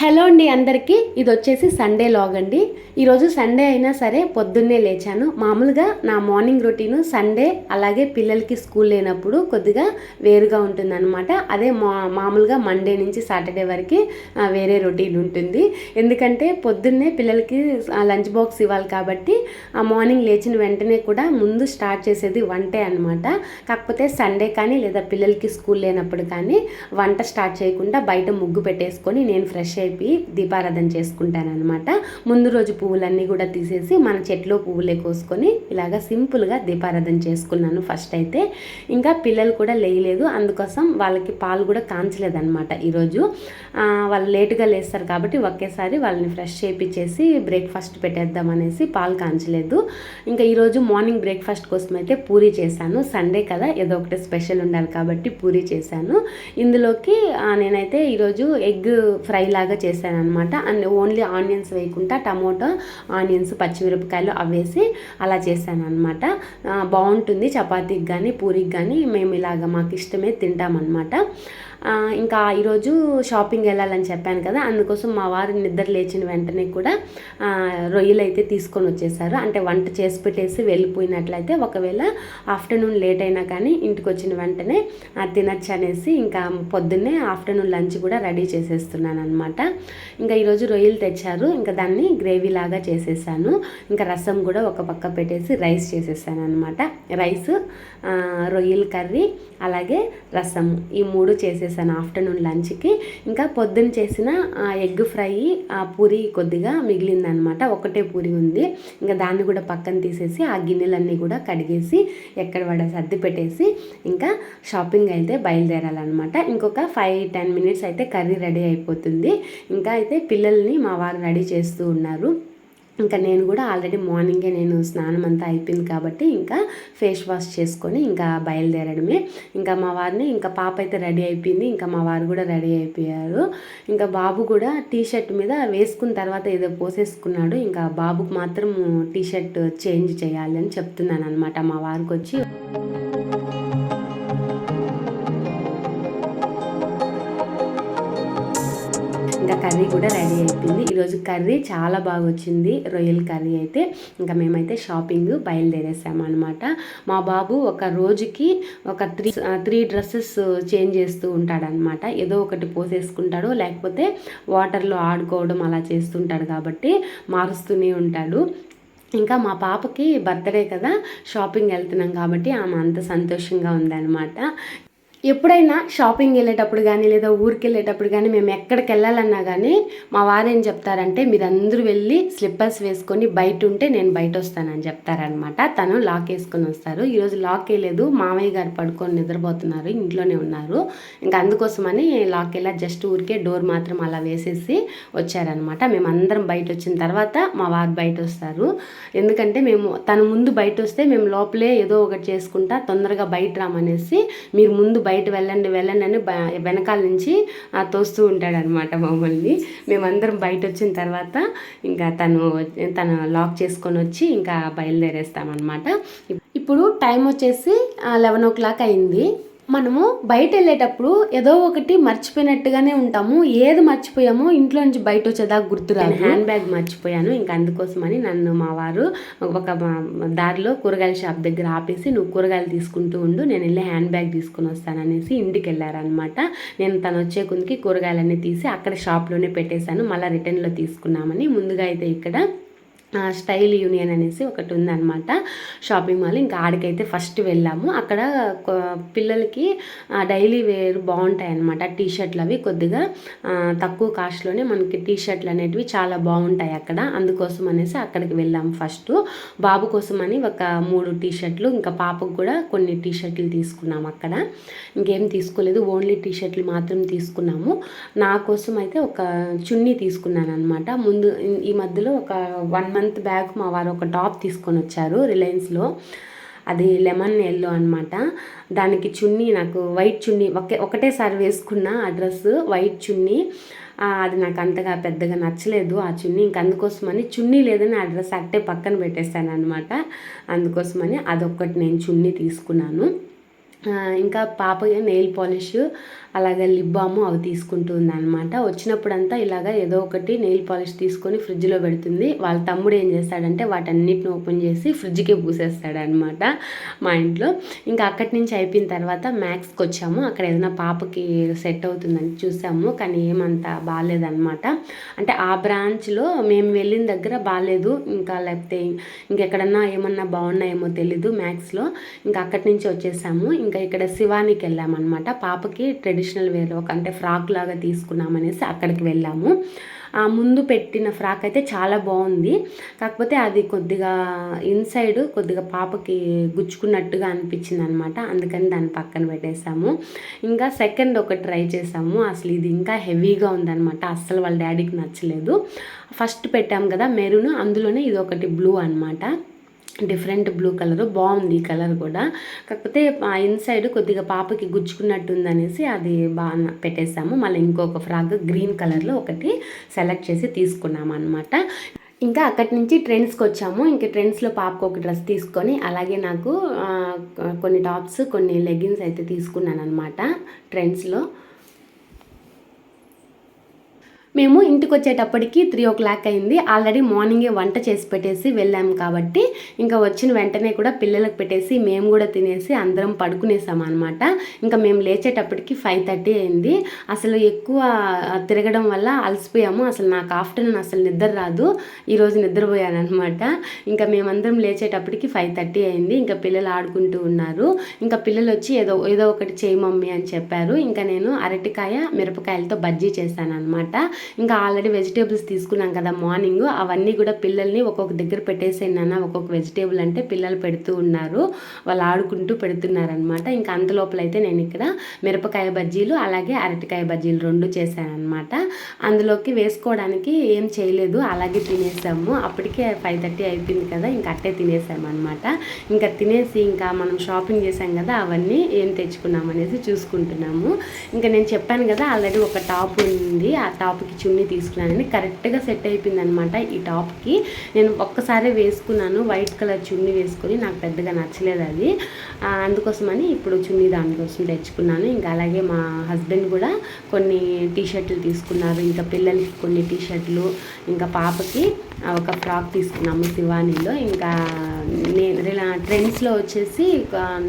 Hello అండి అందరికీ, ఇది వచ్చేసి సండే లాగ్ అండి. ఈరోజు సండే అయినా సరే పొద్దున్నే లేచాను. మామూలుగా నా మార్నింగ్ రొటీను సండే అలాగే పిల్లలకి స్కూల్ లేనప్పుడు కొద్దిగా వేరుగా ఉంటుందన్నమాట. అదే మామూలుగా మండే నుంచి సాటర్డే వరకు వేరే రొటీన్ ఉంటుంది. ఎందుకంటే పొద్దున్నే పిల్లలకి లంచ్ బాక్స్ ఇవ్వాలి కాబట్టి మార్నింగ్ లేచిన వెంటనే కూడా ముందు స్టార్ట్ చేసేది వంటే అనమాట. కాకపోతే సండే కానీ లేదా పిల్లలకి స్కూల్ లేనప్పుడు కానీ వంట స్టార్ట్ చేయకుండా బయట ముగ్గు పెట్టేసుకొని నేను ఫ్రెష్ అయిపోయి దీపారాధన చేసుకుంటానమాట. ముందు రోజు పువ్వులన్నీ కూడా తీసేసి మన చెట్లో పువ్వులే కోసుకొని ఇలాగా సింపుల్గా దీపారాధన చేసుకున్నాను ఫస్ట్ అయితే. ఇంకా పిల్లలు కూడా లేయలేదు, అందుకోసం వాళ్ళకి పాలు కూడా కాంచలేదన్నమాట. ఈరోజు వాళ్ళు లేటుగా లేస్తారు కాబట్టి ఒకేసారి వాళ్ళని ఫ్రెష్ చేయించేసి బ్రేక్ఫాస్ట్ పెట్టేద్దాం అనేసి పాలు కాంచలేదు. ఇంకా ఈరోజు మార్నింగ్ బ్రేక్ఫాస్ట్ కోసం అయితే పూరీ చేశాను. సండే కదా, ఏదో ఒకటి స్పెషల్ ఉండాలి కాబట్టి పూరీ చేశాను. ఇందులోకి నేనైతే ఈరోజు ఎగ్ ఫ్రై లాగా చేశాను అనమాట. అండ్ ఓన్లీ ఆనియన్స్ వేయకుండా టమోటో, ఆనియన్స్, పచ్చిమిరపకాయలు అవేసి అలా చేశాను అనమాట. బాగుంటుంది చపాతీకి కానీ పూరికి కానీ. మేము ఇలాగ మాకు ఇష్టమే తింటామన్నమాట. ఇంకా ఈరోజు షాపింగ్ వెళ్ళాలని చెప్పాను కదా, అందుకోసం మా వారు నిద్ర లేచిన వెంటనే కూడా రొయ్యలు అయితే తీసుకొని వచ్చేసారు. అంటే వంట చేసి పెట్టేసి వెళ్ళిపోయినట్లయితే ఒకవేళ ఆఫ్టర్నూన్ లేట్ అయినా కానీ ఇంటికి వచ్చిన వెంటనే తినచ్చు అనేసి ఇంకా పొద్దున్నే ఆఫ్టర్నూన్ లంచ్ కూడా రెడీ చేసేస్తున్నాను అనమాట. ఇంకా ఈరోజు రొయ్యలు తెచ్చారు, ఇంకా దాన్ని గ్రేవీ లాగా చేసేసాను. ఇంకా రసం కూడా ఒక పక్క పెట్టేసి రైస్ చేసేసాను అనమాట. రైస్, రొయ్యల కర్రీ అలాగే రసం, ఈ మూడు చేసేసాను ఆఫ్టర్నూన్ లంచ్కి. ఇంకా పొద్దున్న చేసిన ఎగ్ ఫ్రై, పూరి కొద్దిగా మిగిలిందనమాట. ఒకటే పూరి ఉంది, ఇంకా దాన్ని కూడా పక్కన తీసేసి ఆ గిన్నెలన్నీ కూడా కడిగేసి ఎక్కడ పడ సర్ది పెట్టేసి ఇంకా షాపింగ్ అయితే బయలుదేరాలన్నమాట. ఇంకొక 5-10 మినిట్స్ అయితే కర్రీ రెడీ అయిపోతుంది. ఇంకా అయితే పిల్లల్ని మా వారు రెడీ చేస్తూ ఉన్నారు. ఇంకా నేను కూడా ఆల్రెడీ మార్నింగే నేను స్నానం అంతా అయిపోయింది కాబట్టి ఇంకా ఫేస్ వాష్ చేసుకొని ఇంకా బయలుదేరడమే. ఇంకా మా వారిని, ఇంకా పాప అయితే రెడీ అయిపోయింది, ఇంకా మా వారు కూడా రెడీ అయిపోయారు. ఇంకా బాబు కూడా టీషర్ట్ మీద వేసుకున్న తర్వాత ఏదో పోసేసుకున్నాడు. ఇంకా బాబుకు మాత్రం టీషర్ట్ చేంజ్ చేయాలి అని చెప్తున్నాను అనమాట మా వారికి వచ్చి. ఇంకా కర్రీ కూడా రెడీ అయిపోయింది. ఈరోజు కర్రీ చాలా బాగా వచ్చింది, రొయ్యల కర్రీ అయితే. ఇంకా మేమైతే షాపింగ్ బయలుదేరేసాము అనమాట. మా బాబు ఒక రోజుకి ఒక 3 డ్రెస్సెస్ చేంజ్ చేస్తూ ఉంటాడనమాట. ఏదో ఒకటి పోసేసుకుంటాడు, లేకపోతే వాటర్లో ఆడుకోవడం అలా చేస్తుంటాడు కాబట్టి మారుస్తూనే ఉంటాడు. ఇంకా మా పాపకి బర్త్డే కదా, షాపింగ్ వెళ్తున్నాం కాబట్టి ఆమె అంత సంతోషంగా ఉందన్నమాట. ఎప్పుడైనా షాపింగ్ వెళ్ళేటప్పుడు కానీ లేదా ఊరికి వెళ్ళేటప్పుడు కానీ మేము ఎక్కడికి వెళ్ళాలన్నా కానీ మా వారు ఏం చెప్తారంటే, మీరందరూ వెళ్ళి స్లిప్పర్స్ వేసుకొని బయట ఉంటే నేను బయట వస్తానని చెప్తారనమాట. తను లాక్ వేసుకొని వస్తారు. ఈరోజు లాక్ వేయలేదు, మామయ్య గారు పడుకొని నిద్రపోతున్నారు, ఇంట్లోనే ఉన్నారు. ఇంకా అందుకోసమని లాక్ వేలా, జస్ట్ ఊరికే డోర్ మాత్రం అలా వేసేసి వచ్చారనమాట. మేమందరం బయట వచ్చిన తర్వాత మా వారు బయట వస్తారు. ఎందుకంటే తను ముందు బయట వస్తే మేము లోపలే ఏదో ఒకటి చేసుకుంటా తొందరగా బయట రామనేసి, మీరు ముందు బయట వెళ్ళండి అని వెనకాల నుంచి తోస్తూ ఉంటాడనమాట మమ్మల్ని. మేమందరం బయట వచ్చిన తర్వాత ఇంకా తను లాక్ చేసుకొని వచ్చి ఇంకా బయలుదేరేస్తామన్నమాట. ఇప్పుడు టైం వచ్చేసి 11 o'clock అయింది. మనము బయట వెళ్ళేటప్పుడు ఏదో ఒకటి మర్చిపోయినట్టుగానే ఉంటాము. ఏది మర్చిపోయామో ఇంట్లో నుంచి బయట వచ్చేదాకా గుర్తురాదు. హ్యాండ్ బ్యాగ్ మర్చిపోయాను. ఇంకా అందుకోసమని నన్ను మా వారు ఒక దారిలో కూరగాయల షాప్ దగ్గర ఆపేసి, నువ్వు కూరగాయలు తీసుకుంటూ ఉండు, నేను వెళ్ళి హ్యాండ్ బ్యాగ్ తీసుకుని వస్తాననేసి ఇంటికి వెళ్ళారనమాట. నేను తను వచ్చే కొద్దికి కూరగాయలన్నీ తీసి అక్కడ షాప్లోనే పెట్టేశాను. మళ్ళీ రిటర్న్లో తీసుకున్నామని. ముందుగా అయితే ఇక్కడ స్టైల్ యూనియన్ అనేసి ఒకటి ఉందన్నమాట షాపింగ్ మాల్. ఇంకా ఆడికైతే ఫస్ట్ వెళ్ళాము. అక్కడ పిల్లలకి డైలీ వేర్ బాగుంటాయి అన్నమాట. టీషర్ట్లు అవి కొద్దిగా తక్కువ కాస్ట్లోనే మనకి టీషర్ట్లు అనేటివి చాలా బాగుంటాయి అక్కడ. అందుకోసం అనేసి అక్కడికి వెళ్ళాము ఫస్ట్. బాబు కోసమని ఒక 3 టీషర్ట్లు, ఇంకా పాపకు కూడా కొన్ని టీషర్ట్లు తీసుకున్నాము అక్కడ. ఇంకేం తీసుకోలేదు, ఓన్లీ టీషర్ట్లు మాత్రం తీసుకున్నాము. నా కోసం అయితే ఒక చున్నీ తీసుకున్నాను అనమాట. ముందు ఈ మధ్యలో ఒక 1 month బ్యాక్ మా వారు ఒక టాప్ తీసుకొని వచ్చారు రిలయన్స్లో. అది లెమన్ ఎల్లో అనమాట. దానికి చున్నీ, నాకు వైట్ చున్నీ ఒకటేసారి వేసుకున్న ఆ డ్రెస్ వైట్ చున్నీ. అది నాకు అంతగా పెద్దగా నచ్చలేదు ఆ చున్నీ. ఇంక అందుకోసమని చున్నీ లేదని ఆ డ్రెస్ అట్టే పక్కన పెట్టేశాను అనమాట. అందుకోసమని అదొక్కటి నేను చున్నీ తీసుకున్నాను. ఇంకా పాప నెయిల్ పాలిష్ అలాగే లిప్ బామ్ అవి తీసుకుంటూ ఉందన్నమాట. వచ్చినప్పుడంతా ఇలాగ ఏదో ఒకటి నెయిల్ పాలిష్ తీసుకొని ఫ్రిడ్జ్లో పెడుతుంది. వాళ్ళ తమ్ముడు ఏం చేస్తాడంటే వాటన్నిటిని ఓపెన్ చేసి ఫ్రిడ్జ్కే పూసేస్తాడనమాట మా ఇంట్లో. ఇంకా అక్కడి నుంచి అయిపోయిన తర్వాత మ్యాక్స్కి వచ్చాము. అక్కడ ఏదైనా పాపకి సెట్ అవుతుందని చూసాము, కానీ ఏమంతా బాగాలేదన్నమాట. అంటే ఆ బ్రాంచ్లో మేము వెళ్ళిన దగ్గర బాగాలేదు, ఇంకా లేకపోతే ఇంకెక్కడన్నా ఏమన్నా బాగున్నాయేమో తెలీదు మ్యాక్స్లో. ఇంకా అక్కడి నుంచి వచ్చేసాము. ఇంకా ఇక్కడ శివానికి వెళ్ళామన్నమాట. పాపకి ట్రెడిషనల్ వేర్ అంటే ఫ్రాక్ లాగా తీసుకున్నామనేసి అక్కడికి వెళ్ళాము. ముందు పెట్టిన ఫ్రాక్ అయితే చాలా బాగుంది, కాకపోతే అది కొద్దిగా ఇన్సైడ్ కొద్దిగా పాపకి గుచ్చుకున్నట్టుగా అనిపించింది అనమాట. అందుకని దాన్ని పక్కన పెట్టేసాము. ఇంకా సెకండ్ ఒకటి ట్రై చేసాము. అసలు ఇది ఇంకా హెవీగా ఉందన్నమాట. అస్సలు వాళ్ళ డాడీకి నచ్చలేదు. ఫస్ట్ పెట్టాము కదా మెరూన్, అందులోనే ఇది ఒకటి బ్లూ అనమాట. డిఫరెంట్ బ్లూ కలరు బాగుంది. ఈ కలర్ కూడా, కాకపోతే ఆ ఇన్సైడ్ కొద్దిగా పాపకి గుచ్చుకున్నట్టుందనేసి అది బాగా పెట్టేసాము. మళ్ళీ ఇంకొక ఫ్రాక్ గ్రీన్ కలర్లో ఒకటి సెలెక్ట్ చేసి తీసుకున్నాము అనమాట. ఇంకా అక్కడి నుంచి ట్రెండ్స్కి వచ్చాము. ఇంకా ట్రెండ్స్లో పాపకు ఒక డ్రెస్ తీసుకొని, అలాగే నాకు కొన్ని టాప్స్ కొన్ని లెగ్గిన్స్ అయితే తీసుకున్నాను అనమాట ట్రెండ్స్లో. మేము ఇంటికి వచ్చేటప్పటికి 3:00 అయింది. ఆల్రెడీ మార్నింగే వంట చేసి పెట్టేసి వెళ్ళాము కాబట్టి ఇంకా వచ్చిన వెంటనే కూడా పిల్లలకు పెట్టేసి మేము కూడా తినేసి అందరం పడుకునేసాము అనమాట. ఇంకా మేము లేచేటప్పటికి 5:30 అయింది. అసలు ఎక్కువ తిరగడం వల్ల అలసిపోయాము. అసలు నాకు ఆఫ్టర్నూన్ అసలు నిద్ర రాదు, ఈరోజు నిద్రపోయాను అనమాట. ఇంకా మేమందరం లేచేటప్పటికి 5:30 అయింది. ఇంకా పిల్లలు ఆడుకుంటూ ఉన్నారు. ఇంకా పిల్లలు వచ్చి ఏదో ఒకటి చేయి మమ్మీ అని చెప్పారు. ఇంకా నేను అరటికాయ మిరపకాయలతో బజ్జీ చేశాను అనమాట. ఇంకా ఆల్రెడీ వెజిటేబుల్స్ తీసుకున్నాం కదా మార్నింగ్, అవన్నీ కూడా పిల్లల్ని ఒక్కొక్క దగ్గర పెట్టేసాను. ఒక్కొక్క వెజిటేబుల్ అంటే పిల్లలు పెడుతూ ఉన్నారు, వాళ్ళు ఆడుకుంటూ పెడుతున్నారనమాట. ఇంకా అంతలోపలైతే నేను ఇక్కడ మిరపకాయ బజ్జీలు అలాగే అరటికాయ బజ్జీలు 2 చేశాను అనమాట. అందులోకి వేసుకోవడానికి ఏం చేయలేదు, అలాగే తినేసాము. అప్పటికే 5:30 అయిపోయింది కదా, ఇంకా అట్టే తినేసాము అనమాట. ఇంకా తినేసి ఇంకా మనం షాపింగ్ చేసాం కదా, అవన్నీ ఏం తెచ్చుకున్నాం అనేసి చూసుకుంటున్నాము. ఇంకా నేను చెప్పాను కదా ఆల్రెడీ ఒక టాప్ ఉంది, ఆ టాప్కి చున్నీ తీసుకున్నానని కరెక్ట్గా సెట్ అయిపోయింది అనమాట. ఈ టాప్కి నేను ఒక్కసారి వేసుకున్నాను, వైట్ కలర్ చున్నీ వేసుకొని నాకు పెద్దగా నచ్చలేదు అది, అందుకోసమని ఇప్పుడు చున్నీ దానికోసం తెచ్చుకున్నాను. ఇంకా అలాగే మా హస్బెండ్ కూడా కొన్ని టీషర్ట్లు తీసుకున్నారు, ఇంకా పిల్లలకి కొన్ని టీషర్ట్లు, ఇంకా పాపకి ఒక ఫ్రాక్ తీసుకున్నాము శివానీలో. ఇంకా నేను ట్రెండ్స్లో వచ్చేసి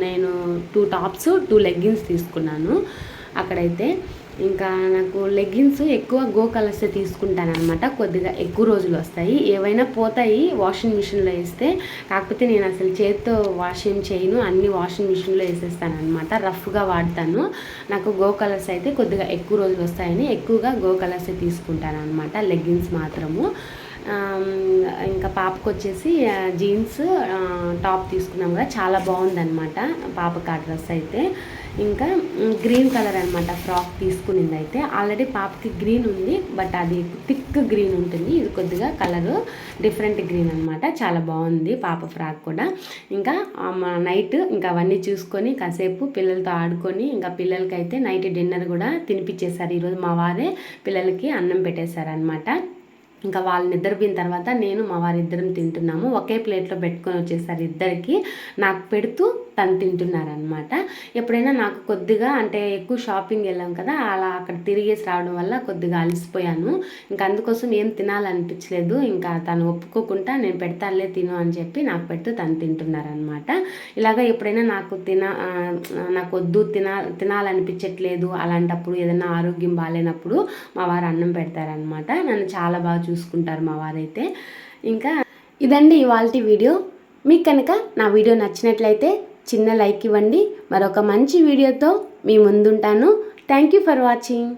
నేను 2 టాప్స్ 2 లెగ్గిన్స్ తీసుకున్నాను అక్కడైతే. ఇంకా నాకు లెగ్గిన్స్ ఎక్కువ గో కలర్స్ తీసుకుంటాను అనమాట, కొద్దిగా ఎక్కువ రోజులు వస్తాయి. ఏవైనా పోతాయి వాషింగ్ మిషన్లో వేస్తే, కాకపోతే నేను అసలు చేతితో వాష్ ఏం చేయను, అన్ని వాషింగ్ మిషన్లో వేసేస్తాను అనమాట, రఫ్గా వాడతాను. నాకు గో కలర్స్ అయితే కొద్దిగా ఎక్కువ రోజులు వస్తాయని ఎక్కువగా గో కలర్స్ తీసుకుంటాను అనమాట, లెగ్గిన్స్ మాత్రము. ఇంకా పాపకు వచ్చేసి జీన్స్ టాప్ తీసుకున్నాం కదా, చాలా బాగుందన్నమాట పాపకు ఆ డ్రెస్ అయితే. ఇంకా గ్రీన్ కలర్ అనమాట ఫ్రాక్ తీసుకునింది అయితే. ఆల్రెడీ పాపకి గ్రీన్ ఉంది, బట్ అది థిక్ గ్రీన్ ఉంటుంది, ఇది కొద్దిగా కలరు డిఫరెంట్ గ్రీన్ అనమాట, చాలా బాగుంది పాప ఫ్రాక్ కూడా. ఇంకా నైట్ ఇంకా అవన్నీ చూసుకొని కాసేపు పిల్లలతో ఆడుకొని, ఇంకా పిల్లలకైతే నైట్ డిన్నర్ కూడా తినిపించేశారు. ఈరోజు మా వారే పిల్లలకి అన్నం పెట్టేశారనమాట. ఇంకా వాళ్ళు నిద్రపోయిన తర్వాత నేను మా వారిద్దరం తింటున్నాము. ఒకే ప్లేట్లో పెట్టుకొని వచ్చేసారు ఇద్దరికి, నాకు పెడుతూ తను తింటున్నారనమాట. ఎప్పుడైనా నాకు కొద్దిగా అంటే ఎక్కువ షాపింగ్ వెళ్ళాం కదా, అలా అక్కడ తిరిగేసి రావడం వల్ల కొద్దిగా అలసిపోయాను. ఇంకా అందుకోసం ఏం తినాలనిపించలేదు. ఇంకా తను ఒప్పుకోకుండా నేను పెడతానులే తిను అని చెప్పి నాకు పెడుతూ తను తింటున్నారనమాట. ఇలాగ ఎప్పుడైనా నాకు వద్దు తినాలనిపించట్లేదు అలాంటప్పుడు, ఏదైనా ఆరోగ్యం బాగాలేనప్పుడు మా వారు అన్నం పెడతారనమాట. నన్ను చాలా బాగా చూసుకుంటారు మా వారైతే. ఇంకా ఇదండి ఇవాల్టి వీడియో. మీకు కనుక నా వీడియో నచ్చినట్లయితే చిన్న లైక్ ఇవ్వండి. మరొక మంచి వీడియోతో మీ ముందుంటాను. Thank you for watching.